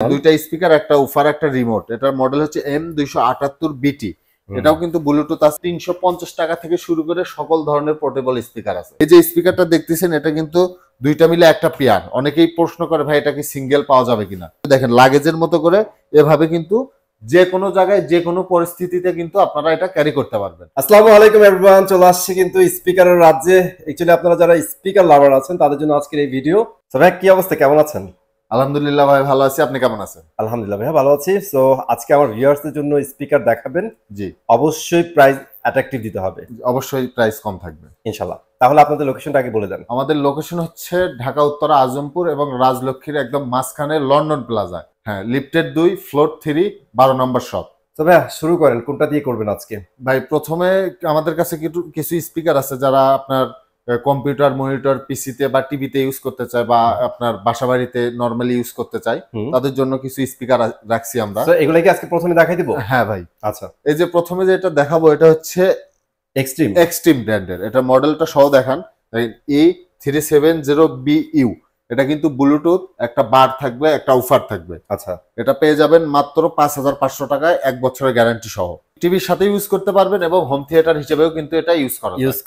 দুইটা স্পিকার, একটা উফার, একটা রিমোট। এটার মডেল হচ্ছে M278BT। এটাও কিন্তু ব্লুটুথ আছে। 350 টাকা থেকে শুরু করে সকল ধরনের পোর্টেবল স্পিকার আছে। এই যে স্পিকারটা দেখতেছেন, এটা কিন্তু দুইটা মিলে একটা পেয়ার। অনেকেই প্রশ্ন করে ভাই এটা কি সিঙ্গেল পাওয়া যাবে কিনা। দেখেন লাগেজের মতো করে এভাবে কিন্তু যে কোনো জায়গায় যে কোনো পরিস্থিতিতে কিন্তু আপনারা এটা ক্যারি করতে পারবেন। আসসালামু আলাইকুম এভরিওয়ান, চলে আসছে কিন্তু স্পিকারের রাজ্যে। অ্যাকচুয়ালি আপনারা যারা স্পিকার লাভার আছেন তাদের জন্য আজকের এই ভিডিও। সো ভাই কি অবস্থা, কেমন আছেন? আলহামদুলিল্লাহ ভাই ভালো আছি, আপনি কেমন আছেন? আলহামদুলিল্লাহ ভাইয়া ভালো আছি। সো আজকে আমার ভিউয়ার্সদের জন্য স্পিকার দেখাবেন। জি অবশ্যই প্রাইস অ্যাট্রাকটিভ দিতে হবে, অবশ্যই প্রাইস কম থাকবে ইনশাআল্লাহ। তাহলে আপনাদের লোকেশনটা আগে বলে দেন। আমাদের লোকেশন হচ্ছে ঢাকা উত্তরা আজমপুর এবং রাজলক্ষ্মীর একদম মাঝখানে লন্ডন প্লাজা। হ্যাঁ, লিফটেড 2, ফ্লোর 3, 12 নম্বর শপ। তো ভাইয়া শুরু করেন, কোনটা দিয়ে করবেন আজকে? ভাই প্রথমে আমাদের কাছে কিছু স্পিকার আছে যারা আপনার কম্পিউটার, মনিটর, পিসিতে বা টিভিতে ইউজ করতে চায় বা আপনার বাসাবাড়িতে নরমালি ইউজ করতে চায়, তাদের জন্য কিছু স্পিকার রাখছি আমরা। তো এগুলা কি আজকে প্রথমে দেখাই দিব? হ্যাঁ ভাই। আচ্ছা, এই যে প্রথমে যেটা দেখাবো এটা হচ্ছে এক্সট্রিম ব্র্যান্ডের। এটা মডেলটা সহ দেখান, E370BU। এটা কিন্তু ব্লুটুথ, একটা বার থাকবে, একটা উফার থাকবে। আচ্ছা, এটা পেয়ে যাবেন মাত্র 5500 টাকায়, 1 বছরের গ্যারান্টি সহ। টিভির সাথে ইউজ করতে পারবেন এবং হোম থিয়েটার হিসেবেও কিন্তু এটা ইউজ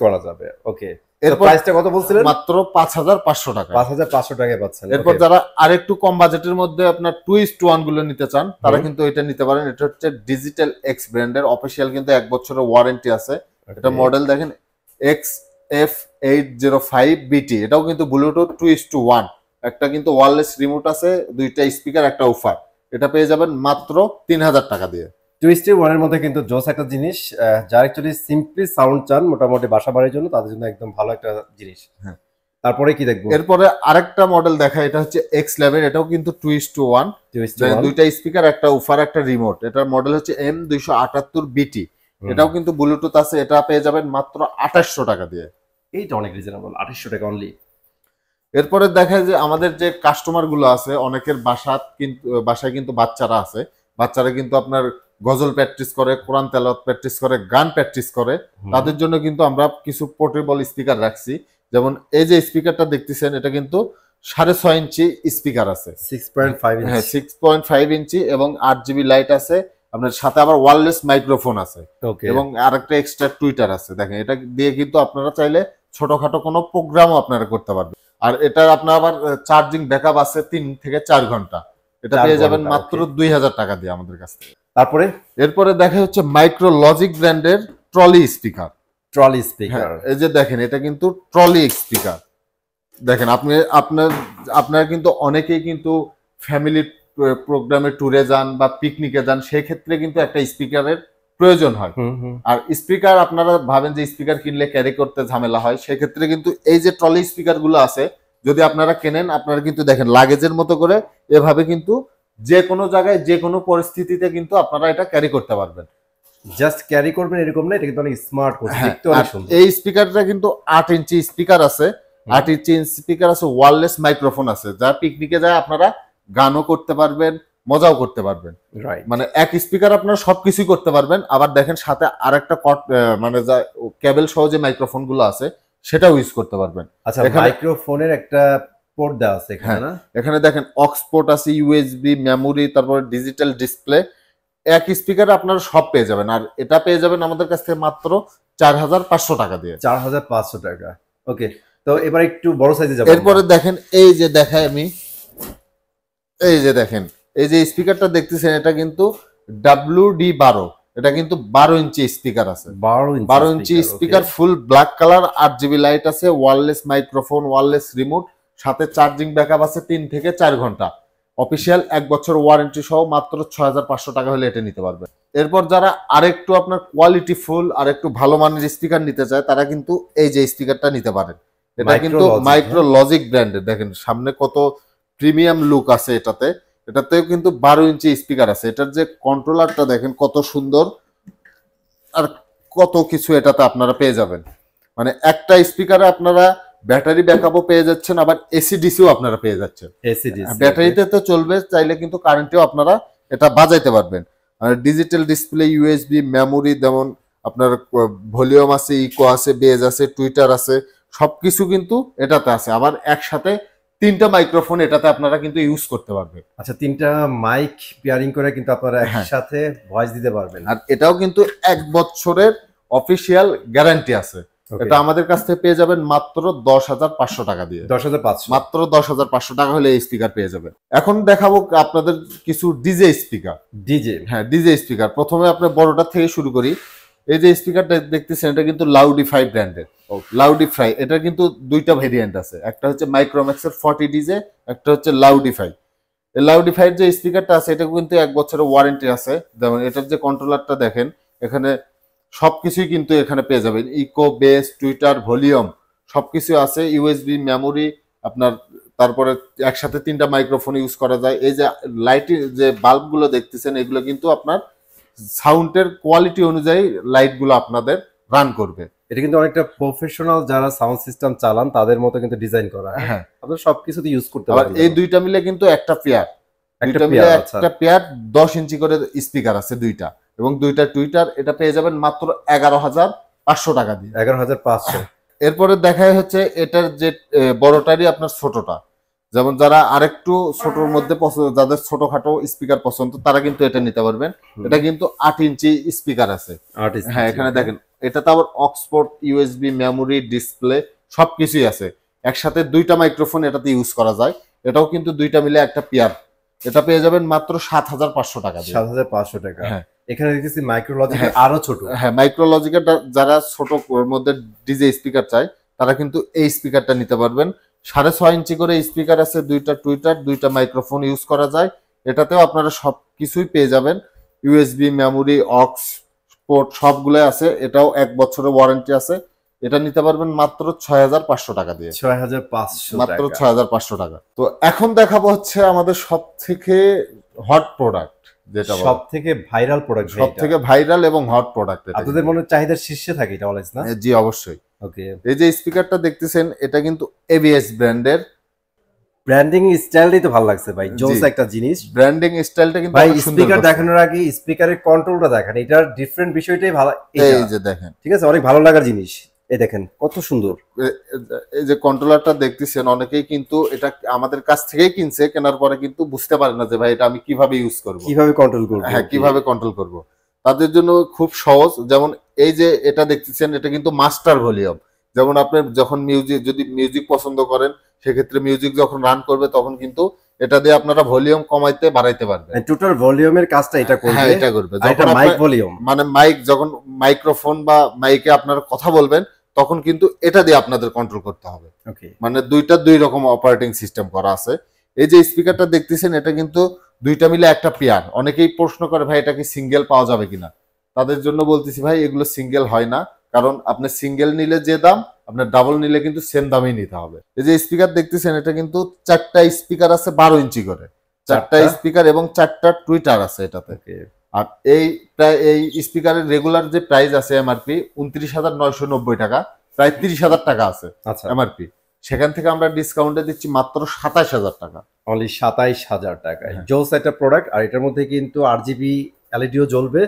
করা যাবে। ওকে, এর প্রাইসটা কত বলছিলেন? মাত্র 5500 টাকা। 5500 টাকায় পাচ্ছেন। এরপর যারা আরেকটু কম বাজেটের মধ্যে আপনার 2:1 গুলো নিতে চান, তারা কিন্তু এটা নিতে পারেন। এটা হচ্ছে ডিজিটাল এক্স ব্র্যান্ডের, অফিসিয়াল কিন্তু 1 বছরের ওয়ারেন্টি আছে। এটা মডেল দেখেন XF805BT। এটাও কিন্তু ব্লুটুথ 2:1, একটা কিন্তু ওয়্যারলেস রিমোট আছে, দুইটা স্পিকার, একটা উফার। এটা পেয়ে যাবেন মাত্র 3000 টাকা দিয়ে। 2:1 এর মধ্যে কিন্তু জোস একটা জিনিস। যারা অ্যাকচুয়ালি সিম্পলি সাউন্ড চান মোটামুটি বাসা বাড়ির জন্য, তাদের জন্য একদম ভালো একটা জিনিস। হ্যাঁ, তারপরে কি দেখবো? এরপরে আরেকটা মডেল দেখা, এটা হচ্ছে X11। এটাও কিন্তু 2:1, দুইটা স্পিকার, একটা উফার, একটা রিমোট। এটার মডেল হচ্ছে M278BT। এটাও কিন্তু ব্লুটুথ আছে। এটা পেয়ে যাবেন মাত্র 2800 টাকা দিয়ে। এইটা অনেক রিজনেবল, 2800 টাকা অনলি। এরপরে দেখা যে আমাদের যে কাস্টমার গুলো আছে, অনেকের বাসায় কিন্তু বাচ্চারা আছে। বাচ্চারা কিন্তু আপনার গজল প্র্যাকটিস করে, কোরআন তেলাওয়াত প্র্যাকটিস করে, গান প্র্যাকটিস করে। তাদের জন্য কিন্তু আমরা কিছু পোর্টেবল স্পিকার রাখছি। যেমন এই যে স্পিকারটা দেখতেছেন, এটা কিন্তু 6.5 ইঞ্চি স্পিকার আছে। 6.5 ইঞ্চি। হ্যাঁ, 6.5 ইঞ্চি এবং 8GB লাইট আছে। আপনার সাথে আবার ওয়্যারলেস মাইক্রোফোন আছে এবং আরেকটা এক্সট্রা টুইটার আছে। দেখেন, এটা দিয়ে কিন্তু আপনারা চাইলে ছোটখাটো কোনো প্রোগ্রামও আপনারা করতে পারবেন। আর এটা আপনার আবার চার্জিং ব্যাকআপ আছে 3 থেকে 4 ঘন্টা। এটা পেয়ে যাবেন মাত্র 2000 টাকা দিয়ে আমাদের কাছ থেকে। এরপরে দেখা হচ্ছে মাইক্রো লজিক ব্র্যান্ডের ট্রলি স্পিকার। এই যে দেখেন, এটা কিন্তু ট্রলি স্পিকার। দেখেন, আপনার কিন্তু অনেকেই কিন্তু ফ্যামিলি প্রোগ্রামে ট্যুরে যান বা পিকনিকে যান, সেই ক্ষেত্রে কিন্তু একটা স্পিকারের প্রয়োজন হয়। আর স্পিকার আপনারা ভাবেন যে স্পিকার কিনলে ক্যারি করতে ঝামেলা হয়, সেক্ষেত্রে কিন্তু এই যে ট্রলি স্পিকার গুলো আছে, যদি আপনারা কেনেন, আপনারা কিন্তু দেখেন লাগেজের মতো করে এভাবে কিন্তু যে কোনো জায়গায় যে কোনো পরিস্থিতিতে কিন্তু আপনারা এটা ক্যারি করতে পারবেন। জাস্ট ক্যারি করবেন এরকম না, এটা কিন্তু অনেক স্মার্ট করছে, দেখতে অনেক সুন্দর। এই স্পিকারটা কিন্তু 8 ইঞ্চি স্পিকার আছে, 8 ইঞ্চি স্পিকার আছে, ওয়্যারলেস মাইক্রোফোন আছে। যা পিকনিকে যায় আপনারা গানও করতে পারবেন, মজাও করতে পারবেন। মানে এক স্পিকার আপনারা সবকিছু করতে পারবেন। আবার দেখেন সাথে আরেকটা মানে কেবল সহ যে মাইক্রোফোন গুলো আছে, সেটাও ইউজ করতে পারবেন। আচ্ছা, মাইক্রোফোনের একটা পোর্ট দেওয়া আছে এখানে না? এখানে দেখেন অক্স পোর্ট আছে, ইউএসবি, মেমোরি, তারপর ডিজিটাল ডিসপ্লে। এক স্পিকারে আপনারা সব পেয়ে যাবেন। আর এটা পেয়ে যাবেন আমাদের কাছ থেকে মাত্র 4500 টাকা দিয়ে। 4500 টাকা। ওকে, তো এবার একটু বড় সাইজে যাব। এরপরে দেখেন, এই যে দেখাই আমি, এই যে দেখেন, এই যে স্পিকারটা দেখতেছেন, এটা কিন্তু WD12। এটা কিন্তু 12 ইঞ্চি স্পিকার আছে। 12 inch speaker, full black colour, 8GB light আছে, ওয়্যারলেস মাইক্রোফোন, ওয়্যারলেস রিমোট, সাথে চার্জিং ব্যাকআপ আছে 3 থেকে 4 ঘন্টা। অফিসিয়াল 1 বছর ওয়ারেন্টি সহ মাত্র 6500 টাকা হলে এটা নিতে পারবে। এরপর যারা আরেকটু আপনার কোয়ালিটি ফুল আর একটু ভালো মানের স্পিকার নিতে চায়, তারা কিন্তু এই যে স্পিকারটা নিতে পারেন। এটা কিন্তু মাইক্রো লজিক ব্র্যান্ডের। দেখেন সামনে কত প্রিমিয়াম লুক আছে এটাতে। এটাতেও কিন্তু 12 ইঞ্চি স্পিকার আছে। এটার যে কন্ট্রোলারটা দেখেন কত সুন্দর, আর কত কিছু এটাতে আপনারা পেয়ে যাবেন। মানে একটা স্পিকারে আপনারা ব্যাটারি ব্যাকআপও পেয়ে যাচ্ছেন, আবার এসি ডিসিও আপনারা পেয়ে যাচ্ছেন। ব্যাটারিতে তো চলবে, চাইলে কিন্তু কারেন্টেও আপনারা এটা বাজাইতে পারবেন। আর ডিজিটাল ডিসপ্লে, ইউএসবি, মেমোরি, যেমন আপনার ভলিউম আছে, ইকো আছে, বেজ আছে, টুইটার আছে, সবকিছু কিন্তু এটাতে আছে। আবার একসাথে তিনটা মাইক্রোফোন এটাতে আপনারা কিন্তু ইউজ করতে পারবেন। আচ্ছা, তিনটা মাইক পেয়ারিং করে কিন্তু আপনারা একসাথে ভয়েস দিতে পারবেন। আর এটাও কিন্তু 1 বছরের অফিসিয়াল গ্যারান্টি আছে। এটা আমাদের কাছ থেকে পেয়ে যাবেন মাত্র 10,500 টাকা দিয়ে। 10,500, মাত্র 10,500 টাকা হলে এই স্পিকার পেয়ে যাবেন। এখন দেখাবো আপনাদের কিছু ডিজে স্পিকার। ডিজে, হ্যাঁ, ডিজে স্পিকার। প্রথমে আপনার বড়টা থেকে শুরু করি। এই যে স্পিকারটা দেখতেছেন এটা কিন্তু লাউডিফাই ব্র্যান্ডের। লাউডিফাই এটা কিন্তু দুইটা ভেরিয়েন্ট আছে, একটা হচ্ছে মাইক্রোম্যাক্সের 40 ডিজে, একটা হচ্ছে লাউডিফাই। এই লাউডিফাইয়ের যে স্পিকারটা আছে এটা কিন্তু 1 বছরের ওয়ারেন্টি আছে। যেমন এটার যে কন্ট্রোলারটা দেখেন, এখানে সবকিছুই কিন্তু এখানে পেয়ে যাবেন, ইকো, বেস, টুইটার, ভলিউম সবকিছু আছে, ইউএসবি, মেমোরি আপনার, তারপরে একসাথে 3টা মাইক্রোফোন ইউজ করা যায়। এই যে লাইট যে বাল্বগুলো দেখতেছেন এগুলো কিন্তু আপনার সাউন্ডের কোয়ালিটি অনুযায়ী লাইটগুলো আপনাদের রান করবে। এটা কিন্তু অনেকটা প্রফেশনাল যারা সাউন্ড সিস্টেম চালান তাদের মতো কিন্তু ডিজাইন করা। হ্যাঁ, আপনারা সবকিছুতে ইউজ করতে আবার পারবেন। এই দুইটা মিলে কিন্তু একটা পেয়ার, একটা পেয়ার 10 ইঞ্চি করে স্পিকার আছে দুইটা, এবং দুইটা টুইটার। এটা পেয়ে যাবেন মাত্র 11,500 টাকা দিয়ে। 11,500। এরপরে দেখায় হচ্ছে এটার যে বড়টারই আপনার ছোটটা, যেমন যারা আরেকটু ছোটর মধ্যে পছন্দ, যাদের ছোটখাটো স্পিকার পছন্দ তারা কিন্তু এটা নিতে পারবেন। এটা কিন্তু 8 ইঞ্চি স্পিকার আছে। হ্যাঁ, এখানে দেখেন এটাতে আবার অক্সফোর্ড, ইউএসবি, মেমোরি, ডিসপ্লে সবকিছুই আছে। একসাথে 2টা মাইক্রোফোন এটাতে ইউজ করা যায়। এটাও কিন্তু 2টা মিলে একটা পেয়ার। এটা পেয়ে যাবেন মাত্র 7,500 টাকা দিয়ে। 7,500 টাকা। হ্যাঁ, এখানে দেখতেছি মাইক্রোলজিক আরো ছোট। হ্যাঁ, মাইক্রোলজিকের যারা ছোট ওর মধ্যে ডিজে স্পিকার চায় তারা কিন্তু এই স্পিকারটা নিতে পারবেন। 6.5 ইঞ্চি করে স্পিকার আছে, 2টা টুইটার, 2টা মাইক্রোফোন ইউজ করা যায়। এটাতেও আপনারা সবকিছুই পেয়ে যাবেন, ইউএসবি, মেমোরি, অক্স পোর্ট সবগুলো আছে। এটাও 1 বছরের ওয়ারেন্টি আছে। এটা নিতে পারবেন মাত্র 6,500 টাকা দিয়ে। 6,500 মাত্র 6,500 টাকা। তো এখন দেখাবো হচ্ছে আমাদের সব থেকে হট প্রোডাক্ট, যেটা সব থেকে ভাইরাল প্রোডাক্ট, সব থেকে ভাইরাল এবং হট প্রোডাক্ট। আপনাদের মনে চাহিদার শীর্ষে থাকে এটা অলওয়েজ না? জি, অবশ্যই। ওকে, এই যে স্পিকারটা দেখতেছেন এটা কিন্তু এবিএস ব্র্যান্ডের। ব্র্যান্ডিং স্টাইলটাই তো ভালো লাগছে ভাই, জোস একটা জিনিস। ব্র্যান্ডিং স্টাইলটা কিন্তু ভাই, অনেক সুন্দর। স্পিকার দেখানোর আগে স্পিকারের কন্ট্রোলটা দেখেন, এটার ডিফারেন্ট বিষয়টাই ভালো। এই যে দেখেন, ঠিক আছে, অনেক ভালো লাগার জিনিস। এই দেখেন কত সুন্দর। এই যে কন্ট্রোলারটা দেখতেছেন, অনেকেই কিন্তু এটা আমাদের কাছ থেকেই কিনছে, কেনার পরে কিন্তু বুঝতে পারে না যে ভাই এটা আমি কিভাবে ইউজ করব, কিভাবে কন্ট্রোল করব। হ্যাঁ, কিভাবে কন্ট্রোল করব। তাদের জন্য খুব সহজ। যেমন এই যে এটা দেখতেছেন এটা কিন্তু মাস্টার ভলিউম। যেমন আপনি যখন যদি মিউজিক পছন্দ করেন, সেক্ষেত্রে মিউজিক যখন রান করবে তখন কিন্তু এটা দিয়ে আপনারা ভলিউম কমাইতে বাড়াইতে পারবেন। টোটাল ভলিউমের কাজটা এটা করবে। হ্যাঁ, এটা করবে। যখন মাইক ভলিউম মানে মাইক, যখন মাইক্রোফোন বা মাইকে আপনারা কথা বলবেন তখন কিন্তু এটা দিয়ে আপনাদের কন্ট্রোল করতে হবে। ওকে, মানে দুইটা 2 রকম অপারেটিং সিস্টেম করা আছে। এই যে স্পিকারটা দেখতেছেন এটা কিন্তু 2টা মিলে একটা পেয়ার। অনেকেই প্রশ্ন করে ভাই এটা কি সিঙ্গেল পাওয়া যাবে কিনা। তাদের জন্য বলতেছি ভাই এগুলো সিঙ্গেল হয় না, কারণ আপনি সিঙ্গেল নিলে যে দাম, আপনার ডাবল নিলে কিন্তু সেম দামই নিতে হবে। এই যে স্পিকার দেখতেছেন এটা কিন্তু 4টা স্পিকার আছে 12 ইঞ্চি করে, 4টা স্পিকার এবং 4টা টুইটার আছে এটাতে। আর এই স্পিকারের রেগুলার যে প্রাইস আছে এমআরপি 29,990 টাকা, প্রায় 30,000 টাকা আছে এমআরপি। সেখান থেকে আমরা ডিসকাউন্টে দিচ্ছি মাত্র 27,000 টাকা। অনলি 27,000 টাকায় জোস একটা প্রোডাক্ট। আর এটার মধ্যে কিন্তু আরজিবি এলইডিও জ্বলবে,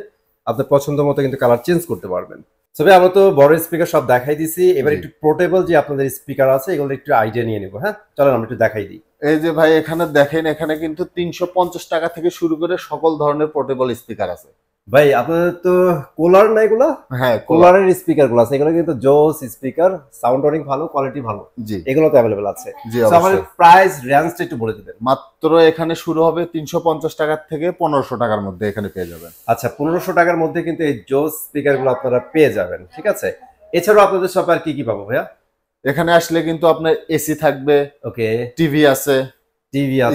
আপনার পছন্দ মতো কিন্তু কালার চেঞ্জ করতে পারবেন। তবে আমরা তো বড় স্পিকার সব দেখাই দিছি, এবার একটু পোর্টেবল যে আপনাদের স্পিকার আছে এগুলো একটু আইডিয়া নিয়ে নেবো। হ্যাঁ, চলেন আমরা একটু দেখাই দিই। এই যে ভাই এখানে দেখেন, এখানে কিন্তু 350 টাকা থেকে শুরু করে সকল ধরনের পোর্টেবল স্পিকার আছে। ভাই আপনাদের তো কোলার না এগুলো? হ্যাঁ, কোলারের স্পিকার গুলো আছে, এগুলো কিন্তু জোস স্পিকার, সাউন্ড অনেক ভালো, কোয়ালিটি ভালো। জি, এগুলো তো অ্যাভেলেবল আছে। জি, সো আমাদের প্রাইস রেঞ্জটা একটু বলে দিবেন। মাত্র এখানে শুরু হবে 350 টাকা থেকে 1500 টাকার মধ্যে এখানে পেয়ে যাবেন। আচ্ছা, 1500 টাকার মধ্যে কিন্তু এই জোস স্পিকার গুলো আপনারা পেয়ে যাবেন। ঠিক আছে, এছাড়াও আপনাদের শপে আর কি কি পাবো ভাইয়া? এখানে আসলে কিন্তু আপনার এসি থাকবে, ওকে, টিভি আছে,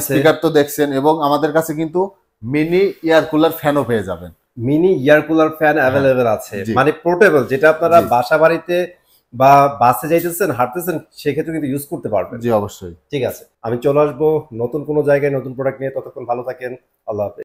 স্পিকার তো দেখছেন, এবং আমাদের কাছে কিন্তু মিনি এয়ার কুলার ফ্যানও পেয়ে যাবেন। Mini air cooler fan available আছে, মানে পোর্টেবল, যেটা আপনারা বাসা বাড়িতে বা বাসে যাইতেছেন, হাঁটতেছেন, সেক্ষেত্রে কিন্তু ইউজ করতে পারবেন। জি, অবশ্যই। ঠিক আছে, আমি চলে আসবো নতুন কোনো জায়গায় নতুন প্রোডাক্ট নিয়ে। ততক্ষণ ভালো থাকেন, আল্লাহ হাফেজ।